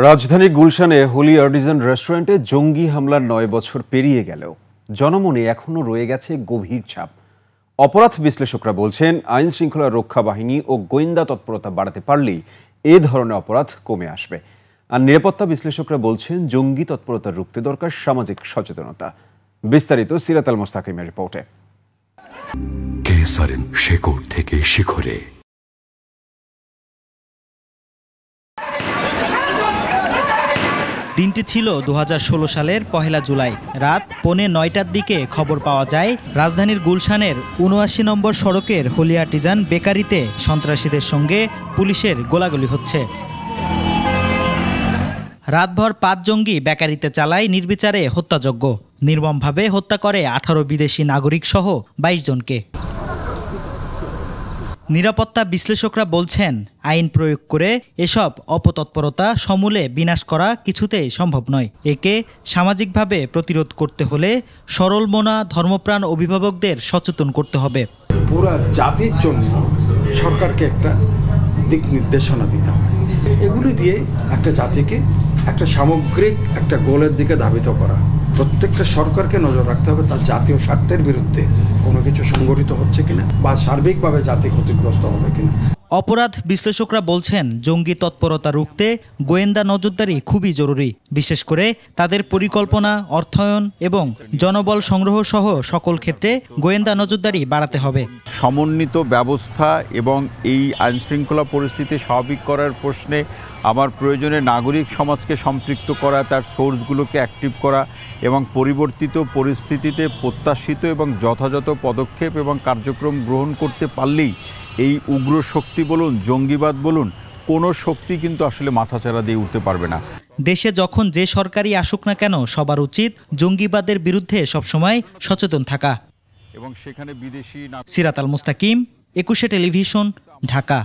রাজধানীর গুলশানে Holey Artisan রেস্টুরেন্টে জঙ্গি হামলার ৯ বছর পেরিয়ে গেলেও জনমনে এখনও রয়ে গেছে গভীর ছাপ। অপরাধ বিশ্লেষকরা বলছেন, আইন শৃঙ্খলা রক্ষা বাহিনী ও গোয়েন্দা তৎপরতা বাড়াতে পারলেই এ ধরনের অপরাধ কমে আসবে। আর নিরাপত্তা বিশ্লেষকরা বলছেন, জঙ্গি তৎপরতা রুখতে দরকার সামাজিক সচেতনতা। বিস্তারিত সিরাত আল মুস্তাকিমের রিপোর্টে। শেকড় থেকে শিখরে। দিনটি ছিল ২০১৬ সালের ১ জুলাই। রাত ৯:৩০টার দিকে খবর পাওয়া যায়, রাজধানীর গুলশানের ৭৯ নম্বর সড়কের হোলি আর্টিজান বেকারিতে সন্ত্রাসীদের সঙ্গে পুলিশের গোলাগুলি হচ্ছে। রাতভর ৫ জঙ্গি বেকারিতে চালায় নির্বিচারে হত্যাযজ্ঞ। নির্মমভাবে হত্যা করে ১৮ বিদেশি নাগরিক সহ ২২ জনকে। নিরাপত্তা বিশ্লেষকরা বলছেন, আইন প্রয়োগ করে এসব অপতৎপরতা সমূলে বিনাশ করা কিছুতেই সম্ভব নয়। একে সামাজিকভাবে প্রতিরোধ করতে হলে সরল মনা ধর্মপ্রাণ অভিভাবকদের সচেতন করতে হবে। পুরা জাতির জন্য সরকারকে একটা দিক নির্দেশনা দিতে হয়। এগুলি দিয়ে একটা জাতিকে একটা সামগ্রিক একটা গোলের দিকে ধাবিত করা। প্রত্যেকটা সরকারকে নজর রাখতে হবে তার জাতীয় স্বার্থের বিরুদ্ধে কোনো কিছু সংগঠিত হচ্ছে কিনা বা সার্বিকভাবে জাতি ক্ষতিগ্রস্ত হবে কিনা। অপরাধ বিশ্লেষকরা বলছেন, জঙ্গি তৎপরতা রুখতে গোয়েন্দা নজরদারি খুবই জরুরি। বিশেষ করে তাদের পরিকল্পনা, অর্থায়ন এবং জনবল সংগ্রহ সহ সকল ক্ষেত্রে গোয়েন্দা নজরদারি বাড়াতে হবে। সমন্বিত ব্যবস্থা এবং এই আইনশৃঙ্খলা পরিস্থিতি স্বাভাবিক করার প্রশ্নে আমার প্রয়োজনে নাগরিক সমাজকে সম্পৃক্ত করা, তার সোর্সগুলোকে অ্যাক্টিভ করা এবং পরিবর্তিত পরিস্থিতিতে প্রত্যাশিত এবং যথাযথ পদক্ষেপ এবং কার্যক্রম গ্রহণ করতে পারলেই এই উগ্র শক্তি বলুন, জঙ্গিবাদ বলুন, কোনো শক্তি কিন্তু আসলে মাথাচাড়া দিয়ে উঠতে পারবে না। দেশে যখন যে সরকারই আসুক না কেন, সবার উচিত জঙ্গিবাদের বিরুদ্ধে সবসময় সচেতন থাকা। এবং সেখানে বিদেশি সিরাত আল মুস্তাকিম, ২১শে টেলিভিশন, ঢাকা।